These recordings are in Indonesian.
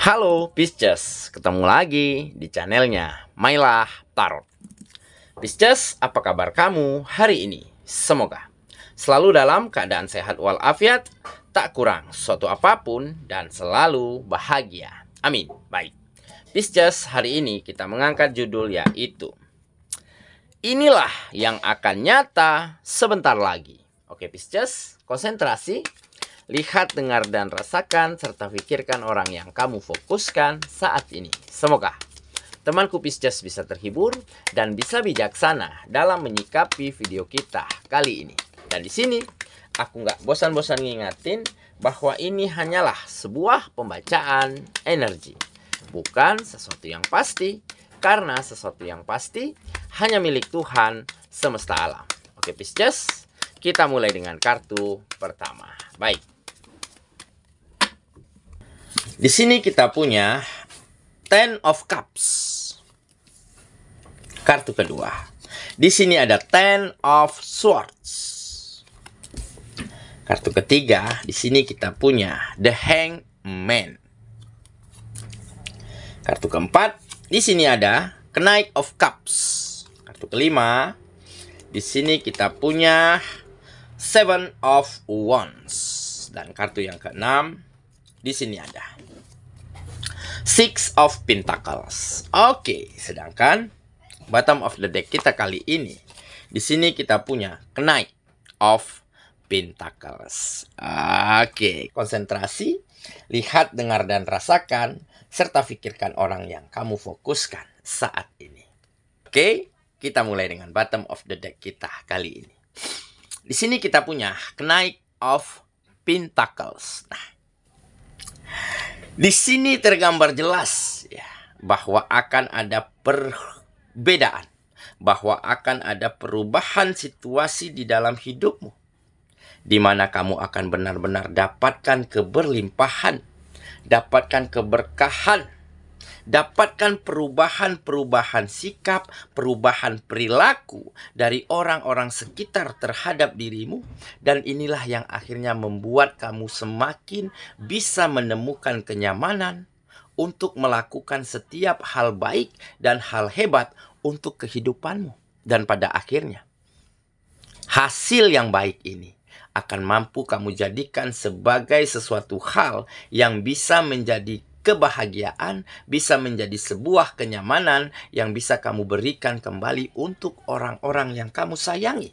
Halo Pisces, ketemu lagi di channelnya Mailah Tarot. Pisces, apa kabar kamu hari ini? Semoga selalu dalam keadaan sehat walafiat, tak kurang suatu apapun, dan selalu bahagia. Amin. Baik, Pisces, hari ini kita mengangkat judul yaitu inilah yang akan nyata sebentar lagi. Oke Pisces, konsentrasi. Lihat, dengar, dan rasakan, serta pikirkan orang yang kamu fokuskan saat ini. Semoga temanku Pisces bisa terhibur dan bisa bijaksana dalam menyikapi video kita kali ini. Dan di sini, aku nggak bosan-bosan ngingatin bahwa ini hanyalah sebuah pembacaan energi. Bukan sesuatu yang pasti, karena sesuatu yang pasti hanya milik Tuhan semesta alam. Oke Pisces, kita mulai dengan kartu pertama. Baik. Di sini kita punya Ten of Cups. Kartu kedua. Di sini ada Ten of Swords. Kartu ketiga, di sini kita punya The Hangman. Kartu keempat, di sini ada Knight of Cups. Kartu kelima, di sini kita punya Seven of Wands. Dan kartu yang keenam, di sini ada Six of Pentacles. Oke, sedangkan bottom of the deck kita kali ini, di sini kita punya Knight of Pentacles. Oke, konsentrasi, lihat, dengar, dan rasakan, serta pikirkan orang yang kamu fokuskan saat ini. Oke, kita mulai dengan bottom of the deck kita kali ini. Di sini kita punya Knight of Pentacles. Nah, di sini tergambar jelas ya, bahwa akan ada perbedaan, bahwa akan ada perubahan situasi di dalam hidupmu, di mana kamu akan benar-benar dapatkan keberlimpahan, dapatkan keberkahan, dapatkan perubahan-perubahan sikap, perubahan perilaku dari orang-orang sekitar terhadap dirimu. Dan inilah yang akhirnya membuat kamu semakin bisa menemukan kenyamanan untuk melakukan setiap hal baik dan hal hebat untuk kehidupanmu. Dan pada akhirnya, hasil yang baik ini akan mampu kamu jadikan sebagai sesuatu hal yang bisa menjadi kebahagiaan, bisa menjadi sebuah kenyamanan yang bisa kamu berikan kembali untuk orang-orang yang kamu sayangi.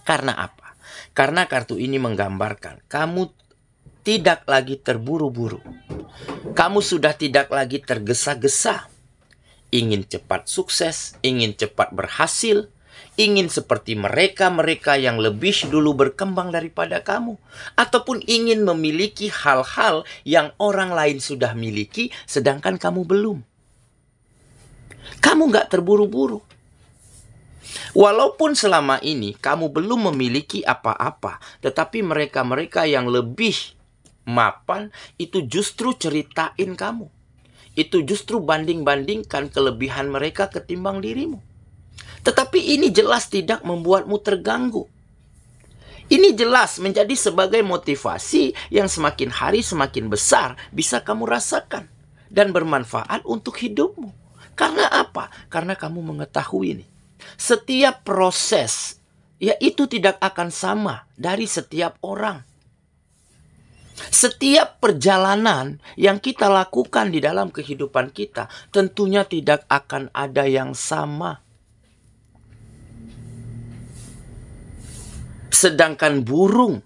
Karena apa? Karena kartu ini menggambarkan kamu tidak lagi terburu-buru. Kamu sudah tidak lagi tergesa-gesa. Ingin cepat sukses, ingin cepat berhasil, ingin seperti mereka-mereka yang lebih dulu berkembang daripada kamu. Ataupun ingin memiliki hal-hal yang orang lain sudah miliki, sedangkan kamu belum. Kamu nggak terburu-buru. Walaupun selama ini kamu belum memiliki apa-apa, tetapi mereka-mereka yang lebih mapan itu justru ceritain kamu. Itu justru banding-bandingkan kelebihan mereka ketimbang dirimu. Tetapi ini jelas tidak membuatmu terganggu. Ini jelas menjadi sebagai motivasi yang semakin hari semakin besar bisa kamu rasakan dan bermanfaat untuk hidupmu. Karena apa? Karena kamu mengetahui ini. Setiap proses, yaitu tidak akan sama dari setiap orang. Setiap perjalanan yang kita lakukan di dalam kehidupan kita tentunya tidak akan ada yang sama. Sedangkan burung,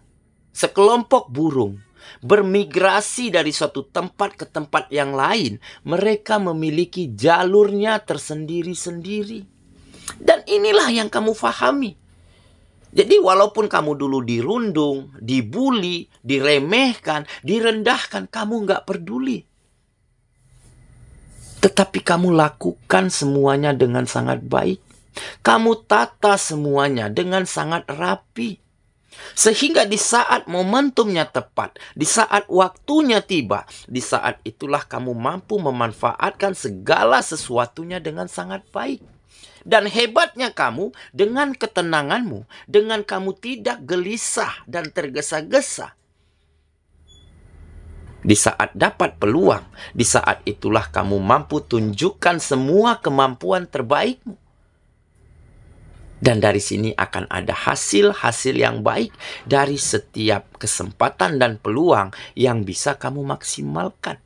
sekelompok burung, bermigrasi dari suatu tempat ke tempat yang lain. Mereka memiliki jalurnya tersendiri-sendiri. Dan inilah yang kamu fahami. Jadi walaupun kamu dulu dirundung, dibully, diremehkan, direndahkan, kamu nggak peduli. Tetapi kamu lakukan semuanya dengan sangat baik. Kamu tata semuanya dengan sangat rapi. Sehingga di saat momentumnya tepat, di saat waktunya tiba, di saat itulah kamu mampu memanfaatkan segala sesuatunya dengan sangat baik. Dan hebatnya kamu dengan ketenanganmu, dengan kamu tidak gelisah dan tergesa-gesa, Di saat dapat peluang, di saat itulah kamu mampu tunjukkan semua kemampuan terbaikmu. Dan dari sini akan ada hasil-hasil yang baik dari setiap kesempatan dan peluang yang bisa kamu maksimalkan.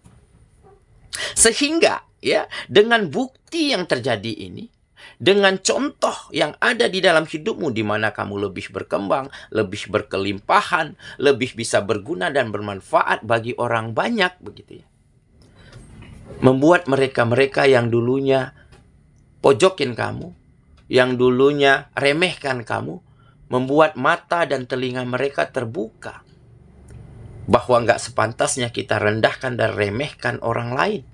Sehingga ya, dengan bukti yang terjadi ini, dengan contoh yang ada di dalam hidupmu di mana kamu lebih berkembang, lebih berkelimpahan, lebih bisa berguna dan bermanfaat bagi orang banyak, begitu ya. Membuat mereka-mereka yang dulunya pojokin kamu, yang dulunya remehkan kamu, membuat mata dan telinga mereka terbuka bahwa nggak sepantasnya kita rendahkan dan remehkan orang lain.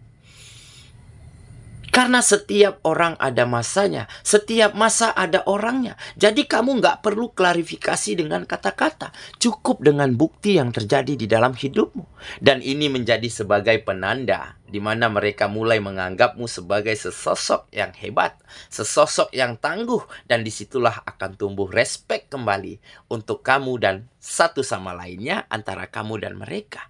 Karena setiap orang ada masanya, setiap masa ada orangnya. Jadi kamu nggak perlu klarifikasi dengan kata-kata, cukup dengan bukti yang terjadi di dalam hidupmu. Dan ini menjadi sebagai penanda di mana mereka mulai menganggapmu sebagai sesosok yang hebat, sesosok yang tangguh, dan disitulah akan tumbuh respek kembali untuk kamu dan satu sama lainnya antara kamu dan mereka.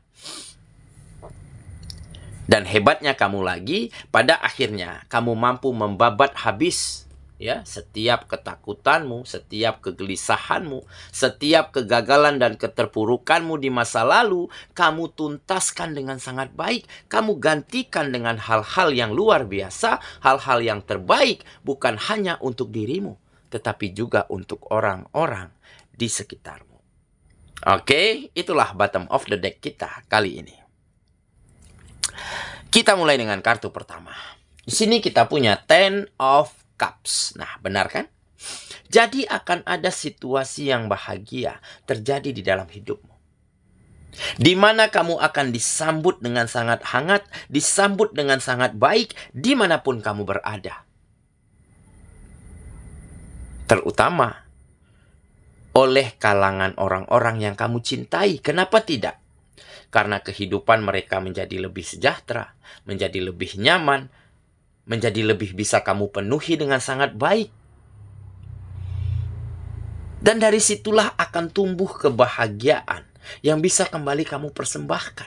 Dan hebatnya kamu lagi, pada akhirnya kamu mampu membabat habis ya setiap ketakutanmu, setiap kegelisahanmu, setiap kegagalan dan keterpurukanmu di masa lalu, kamu tuntaskan dengan sangat baik. Kamu gantikan dengan hal-hal yang luar biasa, hal-hal yang terbaik, bukan hanya untuk dirimu, tetapi juga untuk orang-orang di sekitarmu. Oke, itulah bottom of the deck kita kali ini. Kita mulai dengan kartu pertama. Di sini kita punya Ten of Cups. Nah, benar kan? Jadi akan ada situasi yang bahagia terjadi di dalam hidupmu. Di mana kamu akan disambut dengan sangat hangat, disambut dengan sangat baik, dimanapun kamu berada. Terutama oleh kalangan orang-orang yang kamu cintai. Kenapa tidak? Karena kehidupan mereka menjadi lebih sejahtera, menjadi lebih nyaman, menjadi lebih bisa kamu penuhi dengan sangat baik. Dan dari situlah akan tumbuh kebahagiaan yang bisa kembali kamu persembahkan.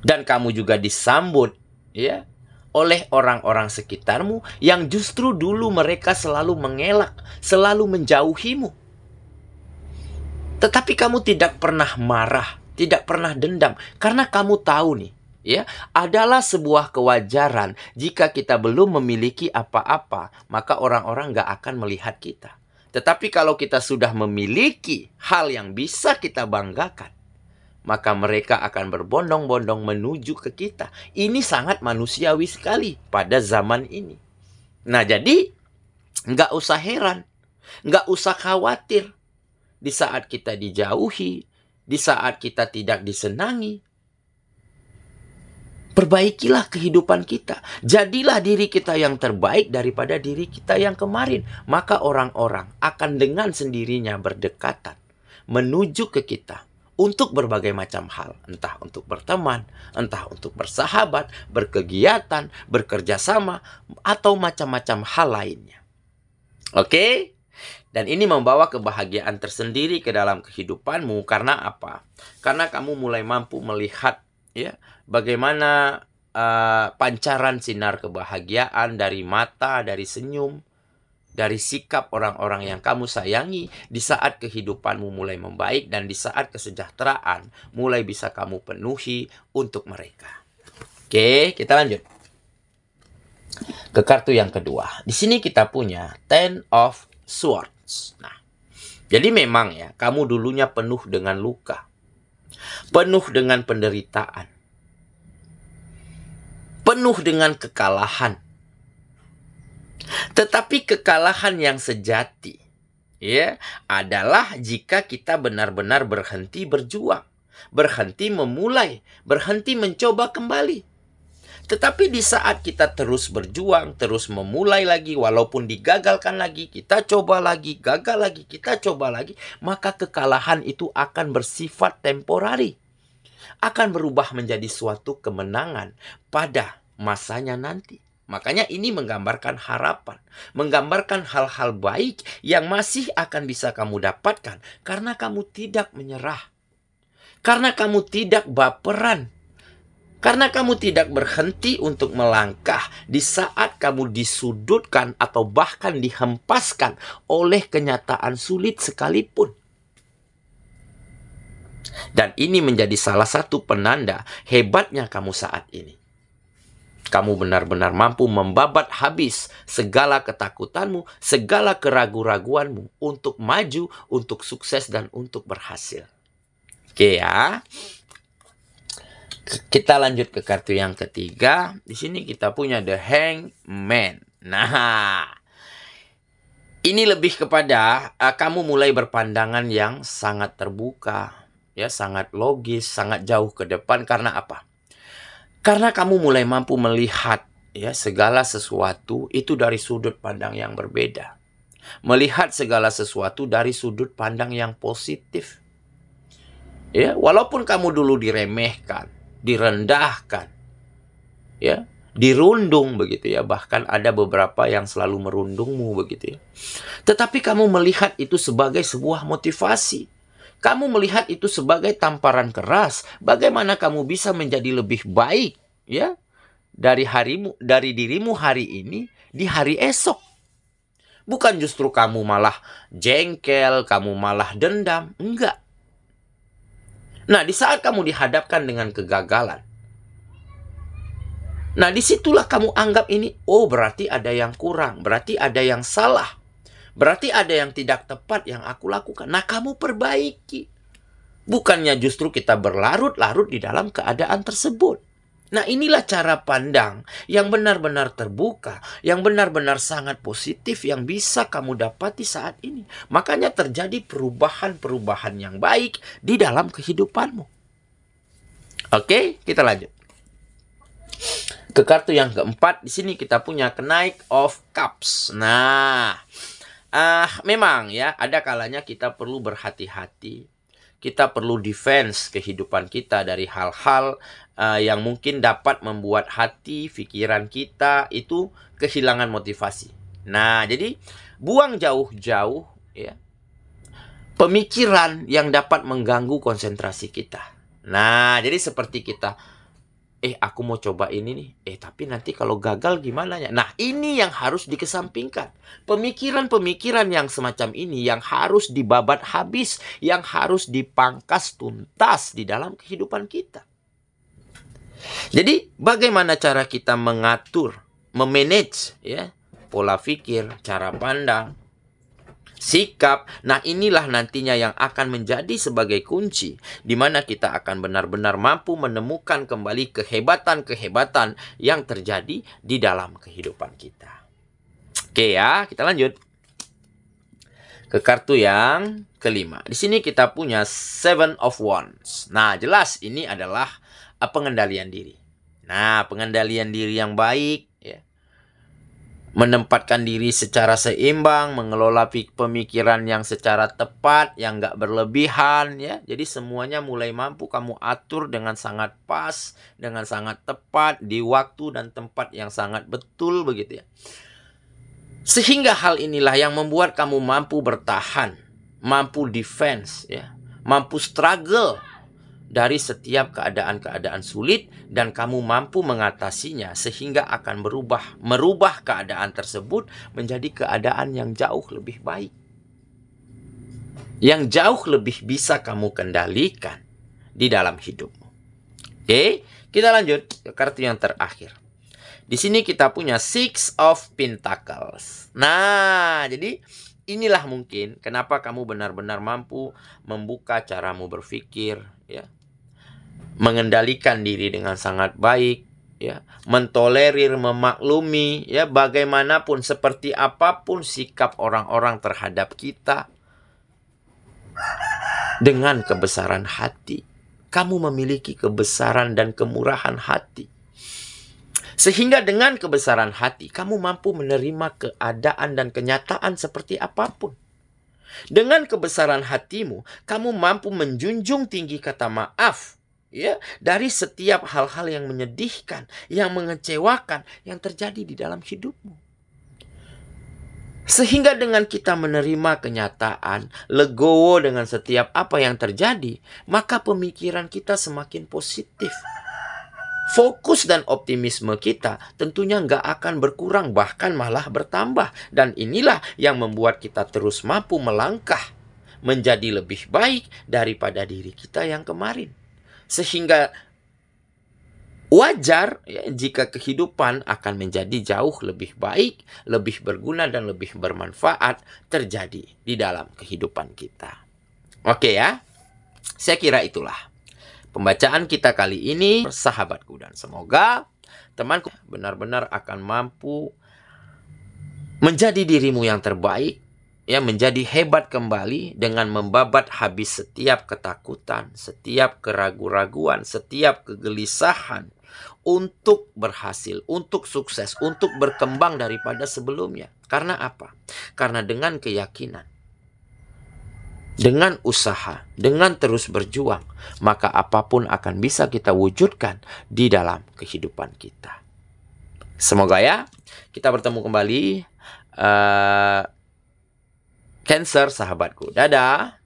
Dan kamu juga disambut ya oleh orang-orang sekitarmu yang justru dulu mereka selalu mengelak, selalu menjauhimu. Tetapi kamu tidak pernah marah, tidak pernah dendam, karena kamu tahu nih, ya, adalah sebuah kewajaran jika kita belum memiliki apa-apa, maka orang-orang gak akan melihat kita. Tetapi kalau kita sudah memiliki hal yang bisa kita banggakan, maka mereka akan berbondong-bondong menuju ke kita. Ini sangat manusiawi sekali pada zaman ini. Nah, jadi gak usah heran, gak usah khawatir di saat kita dijauhi, di saat kita tidak disenangi. Perbaikilah kehidupan kita. Jadilah diri kita yang terbaik daripada diri kita yang kemarin. Maka orang-orang akan dengan sendirinya berdekatan menuju ke kita untuk berbagai macam hal. Entah untuk berteman, entah untuk bersahabat, berkegiatan, bekerja sama, atau macam-macam hal lainnya. Oke? Dan ini membawa kebahagiaan tersendiri ke dalam kehidupanmu. Karena apa? Karena kamu mulai mampu melihat ya bagaimana pancaran sinar kebahagiaan dari mata, dari senyum, dari sikap orang-orang yang kamu sayangi di saat kehidupanmu mulai membaik dan di saat kesejahteraan mulai bisa kamu penuhi untuk mereka. Oke, kita lanjut ke kartu yang kedua. Di sini kita punya Ten of Swords. Nah, jadi memang ya, kamu dulunya penuh dengan luka, penuh dengan penderitaan, penuh dengan kekalahan. Tetapi kekalahan yang sejati ya adalah jika kita benar-benar berhenti berjuang, berhenti memulai, berhenti mencoba kembali. Tetapi di saat kita terus berjuang, terus memulai lagi, walaupun digagalkan lagi, kita coba lagi, gagal lagi, kita coba lagi, maka kekalahan itu akan bersifat temporari. Akan berubah menjadi suatu kemenangan pada masanya nanti. Makanya ini menggambarkan harapan, menggambarkan hal-hal baik yang masih akan bisa kamu dapatkan karena kamu tidak menyerah. Karena kamu tidak baperan. Karena kamu tidak berhenti untuk melangkah di saat kamu disudutkan atau bahkan dihempaskan oleh kenyataan sulit sekalipun. Dan ini menjadi salah satu penanda hebatnya kamu saat ini. Kamu benar-benar mampu membabat habis segala ketakutanmu, segala keraguan-raguanmu untuk maju, untuk sukses, dan untuk berhasil. Oke ya. Kita lanjut ke kartu yang ketiga. Di sini kita punya The Hangman. Nah, ini lebih kepada kamu mulai berpandangan yang sangat terbuka, ya, sangat logis, sangat jauh ke depan. Karena apa? Karena kamu mulai mampu melihat, ya, segala sesuatu itu dari sudut pandang yang berbeda. Melihat segala sesuatu dari sudut pandang yang positif. Ya, walaupun kamu dulu diremehkan, direndahkan, ya, dirundung begitu ya, bahkan ada beberapa yang selalu merundungmu begitu ya. Tetapi kamu melihat itu sebagai sebuah motivasi. Kamu melihat itu sebagai tamparan keras. Bagaimana kamu bisa menjadi lebih baik, ya, dari dirimu hari ini di hari esok. Bukan justru kamu malah jengkel, kamu malah dendam, enggak. Nah, di saat kamu dihadapkan dengan kegagalan, nah, disitulah kamu anggap ini, oh berarti ada yang kurang, berarti ada yang salah, berarti ada yang tidak tepat yang aku lakukan. Nah, kamu perbaiki. Bukannya justru kita berlarut-larut di dalam keadaan tersebut. Nah, inilah cara pandang yang benar-benar terbuka, yang benar-benar sangat positif yang bisa kamu dapati saat ini. Makanya terjadi perubahan-perubahan yang baik di dalam kehidupanmu. Oke, kita lanjut. Ke kartu yang keempat, di sini kita punya Knight of Cups. Nah, memang ya, ada kalanya kita perlu berhati-hati. Kita perlu defense kehidupan kita dari hal-hal yang mungkin dapat membuat hati, pikiran kita itu kehilangan motivasi. Nah, jadi buang jauh-jauh ya pemikiran yang dapat mengganggu konsentrasi kita. Nah, jadi seperti kita, aku mau coba ini nih. Tapi nanti kalau gagal gimana ya? Nah, ini yang harus dikesampingkan. Pemikiran-pemikiran yang semacam ini yang harus dibabat habis, yang harus dipangkas tuntas di dalam kehidupan kita. Jadi, bagaimana cara kita mengatur, memanage ya, pola pikir, cara pandang, sikap. Nah, inilah nantinya yang akan menjadi sebagai kunci di mana kita akan benar-benar mampu menemukan kembali kehebatan-kehebatan yang terjadi di dalam kehidupan kita. Oke ya, kita lanjut ke kartu yang kelima. Di sini kita punya Seven of Wands. Nah, jelas ini adalah pengendalian diri. Nah, pengendalian diri yang baik ya, menempatkan diri secara seimbang, mengelola pemikiran yang secara tepat, yang nggak berlebihan ya. Jadi semuanya mulai mampu kamu atur dengan sangat pas, dengan sangat tepat, di waktu dan tempat yang sangat betul begitu ya. Sehingga hal inilah yang membuat kamu mampu bertahan, mampu defense ya, mampu struggle dari setiap keadaan-keadaan sulit, dan kamu mampu mengatasinya sehingga akan merubah keadaan tersebut menjadi keadaan yang jauh lebih baik, yang jauh lebih bisa kamu kendalikan di dalam hidupmu. Oke, kita lanjut ke kartu yang terakhir. Di sini kita punya Six of Pentacles. Nah, jadi inilah mungkin kenapa kamu benar-benar mampu membuka caramu berpikir ya, mengendalikan diri dengan sangat baik ya, mentolerir, memaklumi ya, bagaimanapun seperti apapun sikap orang-orang terhadap kita, dengan kebesaran hati. Kamu memiliki kebesaran dan kemurahan hati, sehingga dengan kebesaran hati kamu mampu menerima keadaan dan kenyataan seperti apapun. Dengan kebesaran hatimu kamu mampu menjunjung tinggi kata maaf ya, dari setiap hal-hal yang menyedihkan, yang mengecewakan, yang terjadi di dalam hidupmu. Sehingga dengan kita menerima kenyataan, legowo dengan setiap apa yang terjadi, maka pemikiran kita semakin positif. Fokus dan optimisme kita tentunya nggak akan berkurang, bahkan malah bertambah. Dan inilah yang membuat kita terus mampu melangkah menjadi lebih baik daripada diri kita yang kemarin. Sehingga wajar ya, jika kehidupan akan menjadi jauh lebih baik, lebih berguna, dan lebih bermanfaat terjadi di dalam kehidupan kita. Oke ya, saya kira itulah pembacaan kita kali ini, sahabatku, dan semoga temanku benar-benar akan mampu menjadi dirimu yang terbaik, ya, menjadi hebat kembali dengan membabat habis setiap ketakutan, setiap keraguan-raguan, setiap kegelisahan untuk berhasil, untuk sukses, untuk berkembang daripada sebelumnya. Karena apa? Karena dengan keyakinan, dengan usaha, dengan terus berjuang, maka apapun akan bisa kita wujudkan di dalam kehidupan kita. Semoga ya, kita bertemu kembali. Cancer, sahabatku. Dadah.